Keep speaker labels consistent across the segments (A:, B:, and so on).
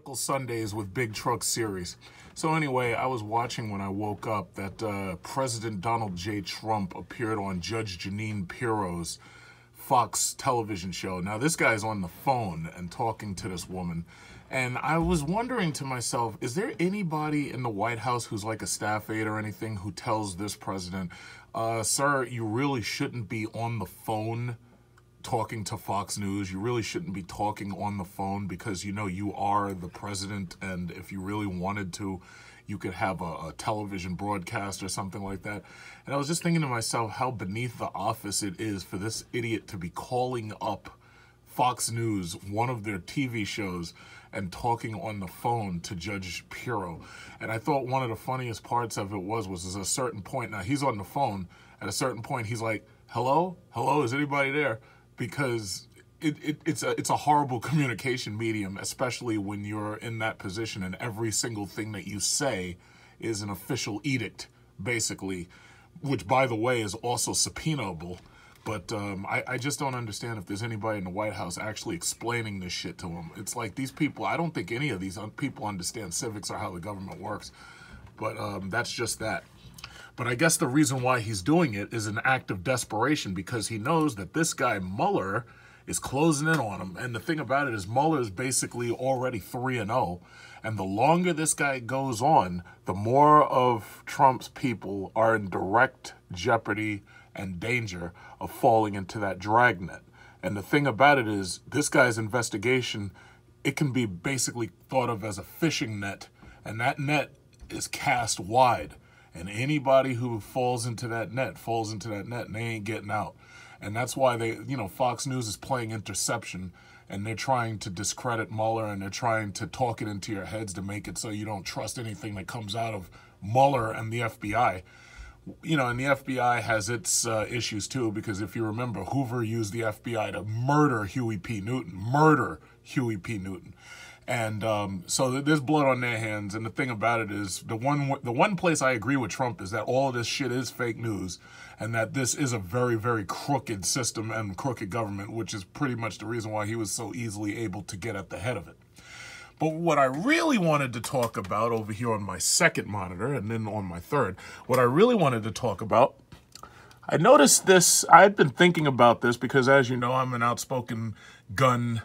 A: Political Sundays with Big Truck series. So anyway, I was watching when I woke up that President Donald J. Trump appeared on Judge Jeanine Pirro's Fox television show. Now this guy's on the phone and talking to this woman. And I was wondering to myself, is there anybody in the White House who's like a staff aide or anything who tells this president, sir, you really shouldn't be on the phone talking to Fox News. You really shouldn't be talking on the phone because, you know, you are the president, and if you really wanted to, you could have a television broadcast or something like that. And I was just thinking to myself how beneath the office it is for this idiot to be calling up Fox News, one of their TV shows, and talking on the phone to Judge Pirro. And I thought one of the funniest parts of it was at a certain point, now he's on the phone, at a certain point he's like, hello, is anybody there? Because it's a horrible communication medium, especially when you're in that position and every single thing that you say is an official edict, basically, which, by the way, is also subpoenaable. But I just don't understand if there's anybody in the White House actually explaining this shit to them. It's like these people, I don't think any of these people understand civics or how the government works. But that's just that. But I guess the reason why he's doing it is an act of desperation because he knows that this guy Mueller is closing in on him. And the thing about it is Mueller is basically already 3-0. And the longer this guy goes on, the more of Trump's people are in direct jeopardy and danger of falling into that dragnet. And the thing about it is this guy's investigation, it can be basically thought of as a fishing net. And that net is cast wide. And anybody who falls into that net, and they ain't getting out. And that's why Fox News is playing interception, and they're trying to discredit Mueller, and they're trying to talk it into your heads to make it so you don't trust anything that comes out of Mueller and the FBI. You know, and the FBI has its issues too, because if you remember, Hoover used the FBI to murder Huey P. Newton. And so there's blood on their hands. And the thing about it is the one place I agree with Trump is that all of this shit is fake news and that this is a very, very crooked system and crooked government, which is pretty much the reason why he was so easily able to get at the head of it. But what I really wanted to talk about over here on my second monitor and then on my third, what I really wanted to talk about, I noticed this, I've been thinking about this because, as you know, I'm an outspoken gun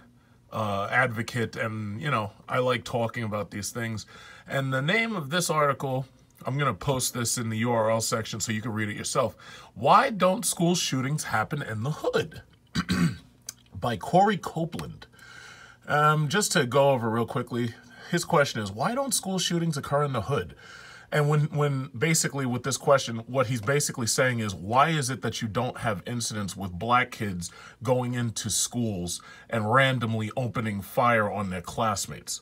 A: advocate, and I like talking about these things. And the name of this article, I'm going to post this in the URL section so you can read it yourself. Why Don't School Shootings Happen in the Hood? By Copeland. Just to go over real quickly, his question is, why don't school shootings occur in the hood? And when basically with this question, what he's basically saying is, why is it that you don't have incidents with black kids going into schools and randomly opening fire on their classmates?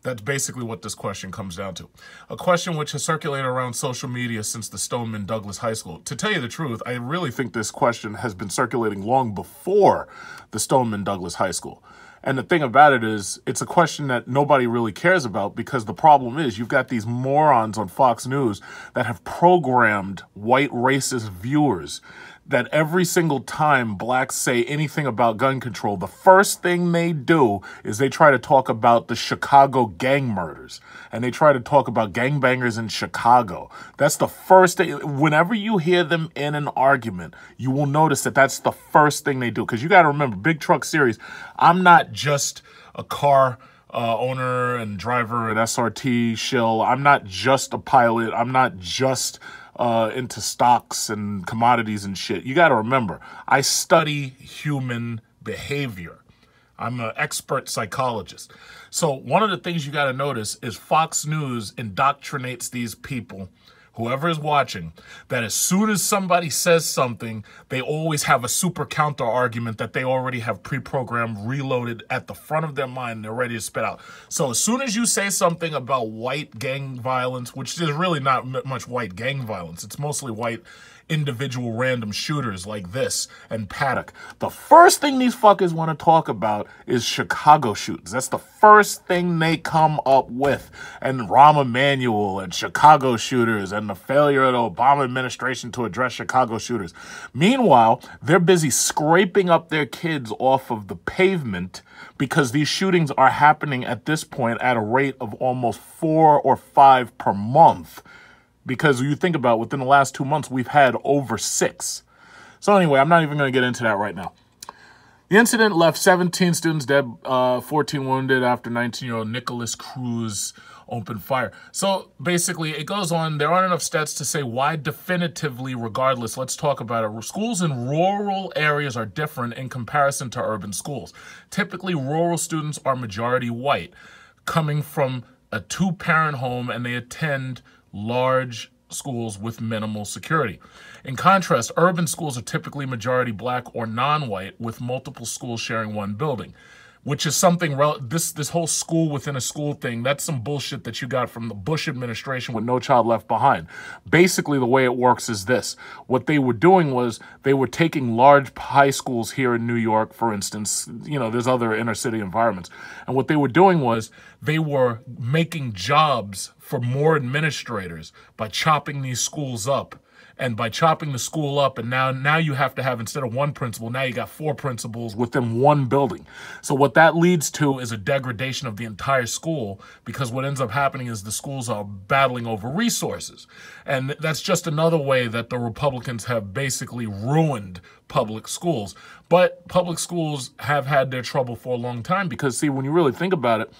A: That's basically what this question comes down to. A question which has circulated around social media since the Stoneman Douglas High School. To tell you the truth, I really think this question has been circulating long before the Stoneman Douglas High School. And the thing about it is, it's a question that nobody really cares about because the problem is you've got these morons on Fox News that have programmed white racist viewers that every single time blacks say anything about gun control, the first thing they do is they try to talk about the Chicago gang murders. And they try to talk about gangbangers in Chicago. That's the first thing. Whenever you hear them in an argument, you will notice that that's the first thing they do. Because you got to remember, Big Truck Series, I'm not just a car owner and driver at SRT shill. I'm not just a pilot. I'm not just into stocks and commodities and shit. You got to remember, I study human behavior. I'm an expert psychologist. So one of the things you got to notice is Fox News indoctrinates these people, whoever is watching, that as soon as somebody says something, they always have a super counter argument that they already have pre-programmed, reloaded at the front of their mind, and they're ready to spit out. So as soon as you say something about white gang violence, which is really not much white gang violence, it's mostly white individual random shooters like this and Paddock. The first thing these fuckers want to talk about is Chicago shootings. That's the first thing they come up with. And Rahm Emanuel and Chicago shooters and the failure of the Obama administration to address Chicago shooters. Meanwhile, they're busy scraping up their kids off of the pavement because these shootings are happening at this point at a rate of almost 4 or 5 per month. Because you think about it, within the last 2 months, we've had over 6. So anyway, I'm not even going to get into that right now. The incident left 17 students dead, 14 wounded after 19-year-old Nicholas Cruz opened fire. So basically, it goes on. There aren't enough stats to say why definitively, regardless. Let's talk about it. Schools in rural areas are different in comparison to urban schools. Typically, rural students are majority white, coming from a 2-parent home, and they attend large schools with minimal security. In contrast, urban schools are typically majority black or non-white, with multiple schools sharing one building, which is something, this whole school within a school thing, that's some bullshit that you got from the Bush administration with No Child Left Behind. Basically, the way it works is this. What they were doing was they were taking large high schools here in New York, for instance. You know, there's other inner city environments. And what they were doing was they were making jobs for more administrators by chopping these schools up. And by chopping the school up, and now you have to have, instead of 1 principal, now you got 4 principals within one building. So what that leads to is a degradation of the entire school, because what ends up happening is the schools are battling over resources. And that's just another way that the Republicans have basically ruined public schools. But public schools have had their trouble for a long time because, see, when you really think about it,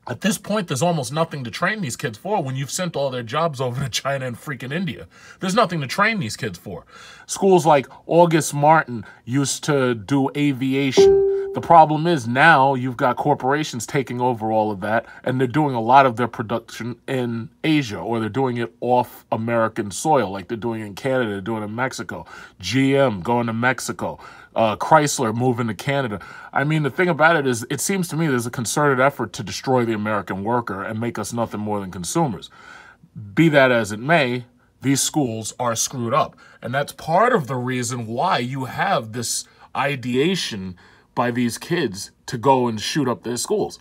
A: at this point, there's almost nothing to train these kids for when you've sent all their jobs over to China and freaking India. There's nothing to train these kids for. Schools like August Martin used to do aviation. The problem is now you've got corporations taking over all of that, and they're doing a lot of their production in Asia, or they're doing it off American soil, like they're doing in Canada, they're doing in Mexico. GM going to Mexico. Chrysler moving to Canada. I mean, the thing about it is, it seems to me there's a concerted effort to destroy the American worker and make us nothing more than consumers. Be that as it may, these schools are screwed up. And that's part of the reason why you have this ideation by these kids to go and shoot up their schools.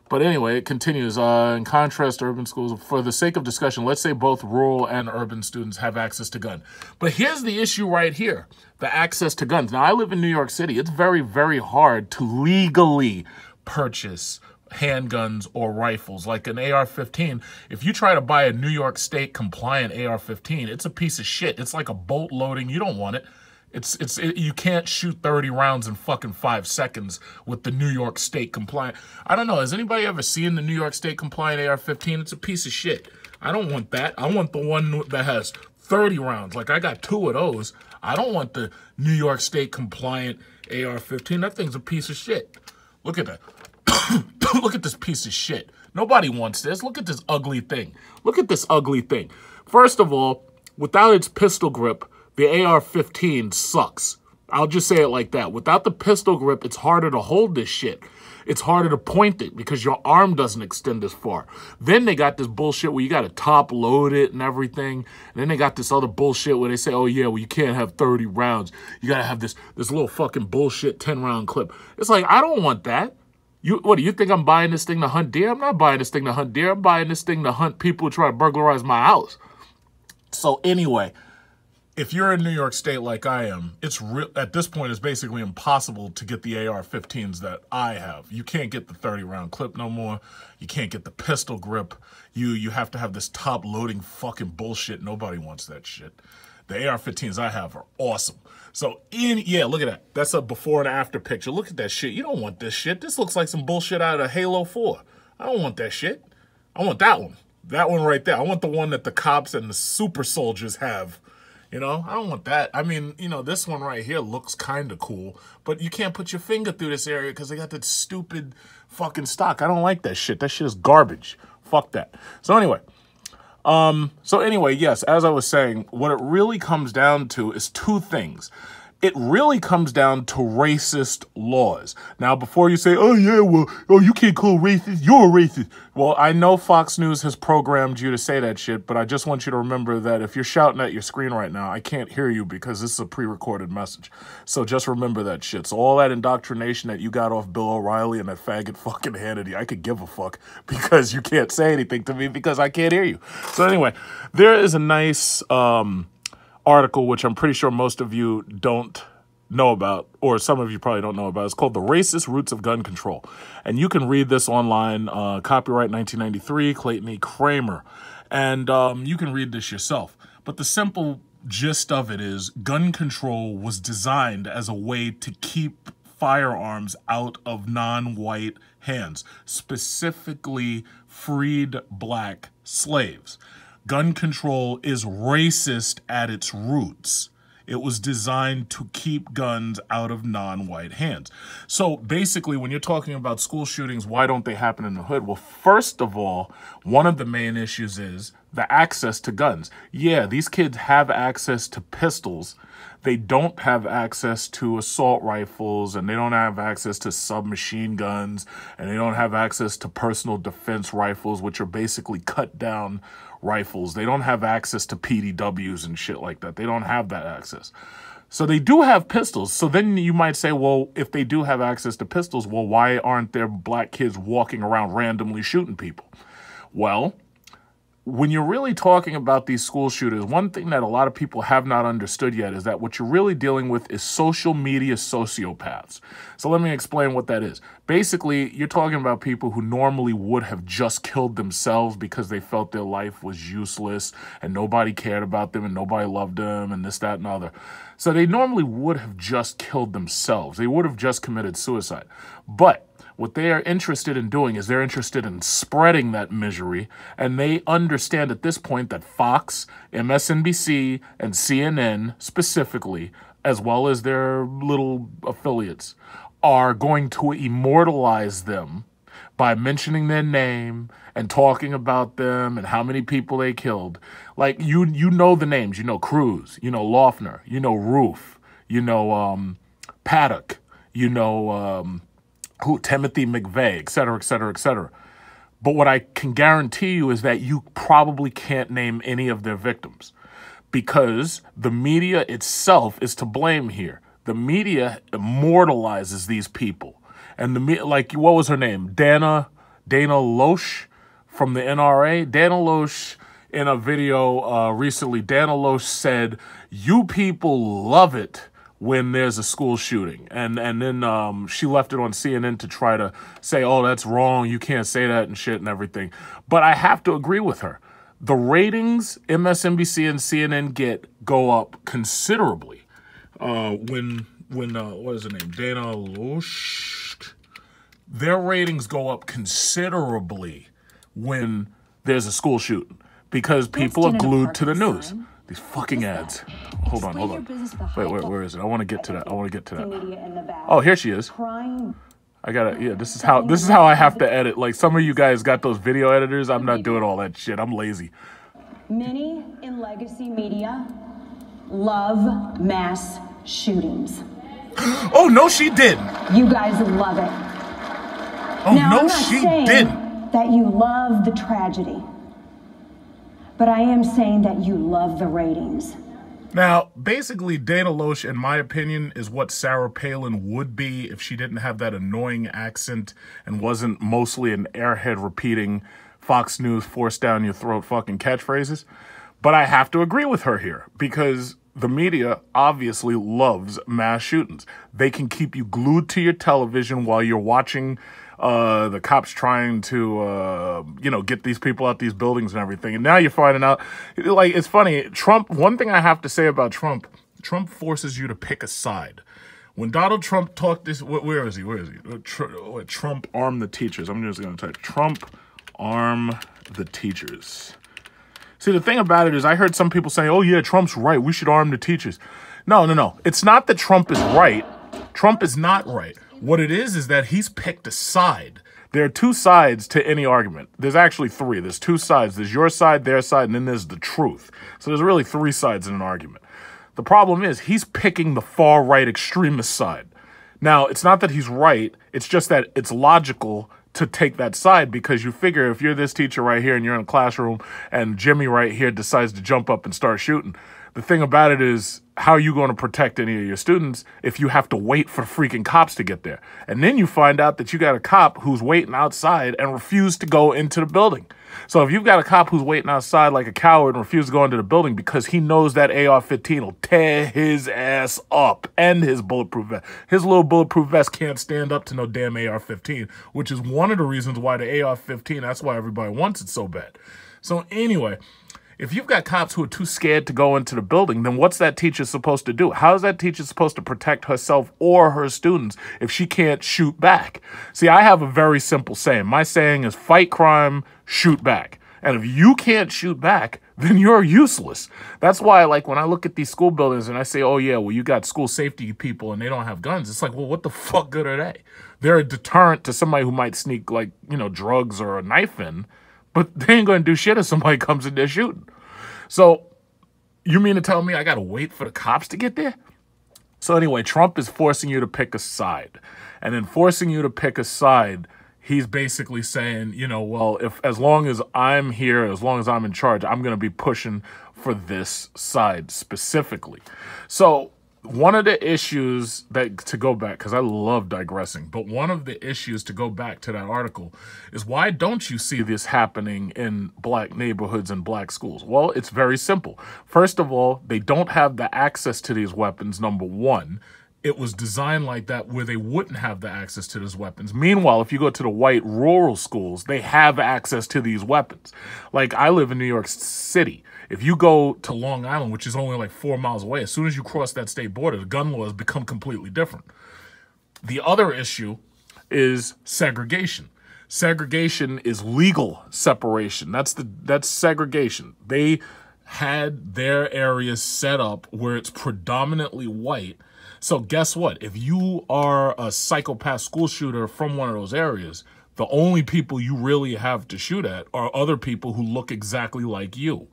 A: But anyway, it continues. In contrast to urban schools, for the sake of discussion, let's say both rural and urban students have access to guns. But here's the issue right here, the access to guns. Now, I live in New York City. It's very, very hard to legally purchase handguns or rifles, like an AR-15. If you try to buy a New York State compliant AR-15, it's a piece of shit. It's like a bolt loading. You don't want it. You can't shoot 30 rounds in fucking 5 seconds with the New York State compliant. I don't know. Has anybody ever seen the New York State compliant AR-15? It's a piece of shit. I don't want that. I want the one that has 30 rounds. Like, I got 2 of those. I don't want the New York State compliant AR-15. That thing's a piece of shit. Look at that. Look at this piece of shit. Nobody wants this. Look at this ugly thing. Look at this ugly thing. First of all, without its pistol grip, the AR-15 sucks. I'll just say it like that. Without the pistol grip, it's harder to hold this shit. It's harder to point it because your arm doesn't extend as far. Then they got this bullshit where you got to top load it and everything. And then they got this other bullshit where they say, oh yeah, well you can't have 30 rounds. You got to have this little fucking bullshit 10-round clip. It's like, I don't want that. What, do you think I'm buying this thing to hunt deer? I'm not buying this thing to hunt deer. I'm buying this thing to hunt people who try to burglarize my house. So anyway, if you're in New York State like I am, at this point, it's basically impossible to get the AR-15s that I have. You can't get the 30-round clip no more. You can't get the pistol grip. You have to have this top-loading fucking bullshit. Nobody wants that shit. The AR-15s I have are awesome. So, yeah, look at that. That's a before and after picture. Look at that shit. You don't want this shit. This looks like some bullshit out of Halo 4. I don't want that shit. I want that one. That one right there. I want the one that the cops and the super soldiers have. You know, I don't want that. I mean, you know, this one right here looks kind of cool, but you can't put your finger through this area because they got that stupid fucking stock. I don't like that shit. That shit is garbage. Fuck that. So anyway, yes, as I was saying, what it really comes down to is 2 things. it really comes down to racist laws. Now, before you say, oh, yeah, well, oh, you can't call racist, you're a racist. Well, I know Fox News has programmed you to say that shit, but I just want you to remember that if you're shouting at your screen right now, I can't hear you because this is a pre-recorded message. So just remember that shit. So all that indoctrination that you got off Bill O'Reilly and that faggot fucking Hannity, I could give a fuck because you can't say anything to me because I can't hear you. So anyway, there is a nice article, which I'm pretty sure most of you don't know about, or some of you probably don't know about. It's called The Racist Roots of Gun Control. And you can read this online, copyright 1993, Clayton E. Kramer. And you can read this yourself. But the simple gist of it is gun control was designed as a way to keep firearms out of non-white hands, specifically freed black slaves. Gun control is racist at its roots. It was designed to keep guns out of non-white hands. So basically, when you're talking about school shootings, why don't they happen in the hood? Well, first of all, one of the main issues is the access to guns. Yeah, these kids have access to pistols. They don't have access to assault rifles, and they don't have access to submachine guns, and they don't have access to personal defense rifles, which are basically cut down rifles. They don't have access to PDWs and shit like that. They don't have that access. So they do have pistols. So then you might say, well, if they do have access to pistols, well, why aren't there black kids walking around randomly shooting people? Well, when you're really talking about these school shooters, one thing that a lot of people have not understood yet is that what you're really dealing with is social media sociopaths. So let me explain what that is. Basically, you're talking about people who normally would have just killed themselves because they felt their life was useless and nobody cared about them and nobody loved them and this, that, and other. So they normally would have just killed themselves. They would have just committed suicide. But what they are interested in doing is they're interested in spreading that misery, and they understand at this point that Fox, MSNBC, and CNN specifically, as well as their little affiliates, are going to immortalize them by mentioning their name and talking about them and how many people they killed. Like, you know the names. You know Cruz. You know Loeffner. You know Roof. You know Paddock. You know Timothy McVeigh, et cetera, et cetera, et cetera. But what I can guarantee you is that you probably can't name any of their victims because the media itself is to blame here. The media immortalizes these people. And like, what was her name? Dana Loesch from the NRA. Dana Loesch, in a video recently, Dana Loesch said, "You people love it when there's a school shooting." And then she left it on CNN to try to say, oh, that's wrong, you can't say that and shit and everything. But I have to agree with her. The ratings MSNBC and CNN go up considerably when what is her name? Dana Loesch. Their ratings go up considerably when there's a school shooting because people are glued to the news. These fucking ads. Hold on. Wait, where is it? I want to get to that. Oh, here she is. I gotta, yeah, this is how I have to edit. Like, some of you guys got those video editors. I'm not doing all that shit. I'm lazy.
B: Many in legacy media love mass shootings.
A: Oh, no, she didn't.
B: You guys love it.
A: Oh,
B: now,
A: no, she didn't.
B: That you love the tragedy. But I am saying that you love the ratings.
A: Now, basically, Dana Loesch, in my opinion, is what Sarah Palin would be if she didn't have that annoying accent and wasn't mostly an airhead repeating Fox News force down your throat fucking catchphrases. But I have to agree with her here because the media obviously loves mass shootings. They can keep you glued to your television while you're watching the cops trying to, get these people out these buildings and everything. And now you're finding out, like, it's funny. Trump, one thing I have to say about Trump forces you to pick a side. When Donald Trump talked this, where is he? Trump arm the teachers. I'm just going to type Trump arm the teachers. See, the thing about it is I heard some people saying, oh, yeah, Trump's right. We should arm the teachers. No. It's not that Trump is right. Trump is not right. What it is that he's picked a side. There are two sides to any argument. There's actually three. There's two sides. There's your side, their side, and then there's the truth. So there's really three sides in an argument. The problem is he's picking the far right extremist side. Now, it's not that he's right. It's just that it's logical to take that side because you figure if you're this teacher right here and you're in a classroom and Jimmy right here decides to jump up and start shooting, the thing about it is, how are you going to protect any of your students if you have to wait for freaking cops to get there? And then you find out that you got a cop who's waiting outside and refused to go into the building. So if you've got a cop who's waiting outside like a coward and refuses to go into the building because he knows that AR-15 will tear his ass up and his bulletproof vest. His little bulletproof vest can't stand up to no damn AR-15, which is one of the reasons why the AR-15, that's why everybody wants it so bad. So anyway, if you've got cops who are too scared to go into the building, then what's that teacher supposed to do? How is that teacher supposed to protect herself or her students if she can't shoot back? See, I have a very simple saying. My saying is fight crime, shoot back. And if you can't shoot back, then you're useless. That's why, like, when I look at these school buildings and I say, oh, yeah, well, you got school safety people and they don't have guns. It's like, well, what the fuck good are they? They're a deterrent to somebody who might sneak, like, you know, drugs or a knife in. But they ain't going to do shit if somebody comes in there shooting. So you mean to tell me I got to wait for the cops to get there? So anyway, Trump is forcing you to pick a side. And in forcing you to pick a side, he's basically saying, you know, well, as long as I'm here, as long as I'm in charge, I'm going to be pushing for this side specifically. So one of the issues to go back, because I love digressing, but one of the issues to go back to that article is why don't you see this happening in black neighborhoods and black schools? Well, it's very simple. First of all, they don't have the access to these weapons, number one. It was designed like that where they wouldn't have the access to these weapons. Meanwhile, if you go to the white rural schools, they have access to these weapons. Like, I live in New York City. If you go to Long Island, which is only like 4 miles away, as soon as you cross that state border, the gun laws become completely different. The other issue is segregation. Segregation is legal separation. That's segregation. They had their areas set up where it's predominantly white. So guess what? If you are a psychopath school shooter from one of those areas, the only people you really have to shoot at are other people who look exactly like you.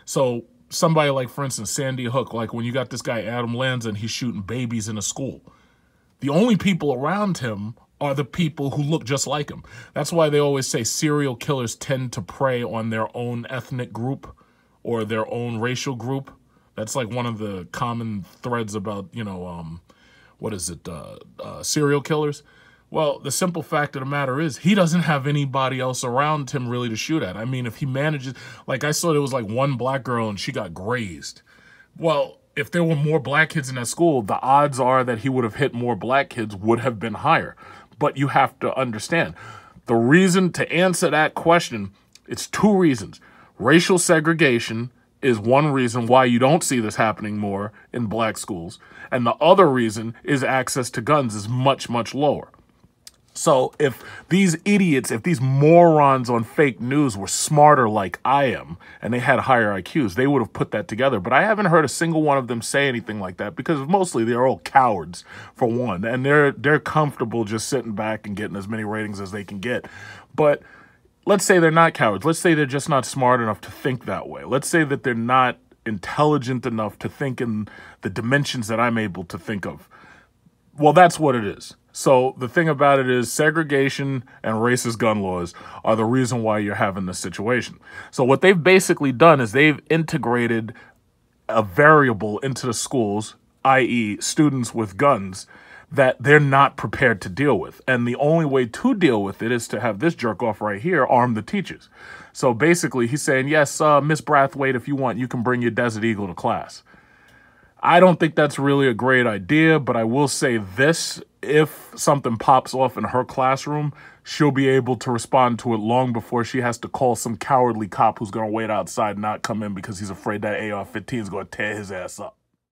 A: So somebody like, for instance, Sandy Hook, like when you got this guy Adam Lanza and he's shooting babies in a school, the only people around him are the people who look just like him. That's why they always say serial killers tend to prey on their own ethnic group or their own racial group. That's like one of the common threads about, you know, serial killers. Well, the simple fact of the matter is he doesn't have anybody else around him really to shoot at. I mean, if he manages, like I saw there was like one black girl and she got grazed. Well, if there were more black kids in that school, the odds are that he would have hit more black kids would have been higher. But you have to understand, the reason to answer that question, it's two reasons. Racial segregation is one reason why you don't see this happening more in black schools. And the other reason is access to guns is much, much lower. So if these idiots, if these morons on fake news were smarter like I am, and they had higher IQs, they would have put that together. But I haven't heard a single one of them say anything like that because mostly they're all cowards, for one. And they're comfortable just sitting back and getting as many ratings as they can get. But let's say they're not cowards. Let's say they're just not smart enough to think that way. Let's say that they're not intelligent enough to think in the dimensions that I'm able to think of. Well, that's what it is. So the thing about it is segregation and racist gun laws are the reason why you're having this situation. So what they've basically done is they've integrated a variable into the schools, i.e. students with guns, that they're not prepared to deal with. And the only way to deal with it is to have this jerk off right here arm the teachers. So basically he's saying, yes, Miss Brathwaite, if you want, you can bring your Desert Eagle to class. I don't think that's really a great idea, but I will say this, if something pops off in her classroom, she'll be able to respond to it long before she has to call some cowardly cop who's going to wait outside and not come in because he's afraid that AR-15 is going to tear his ass up.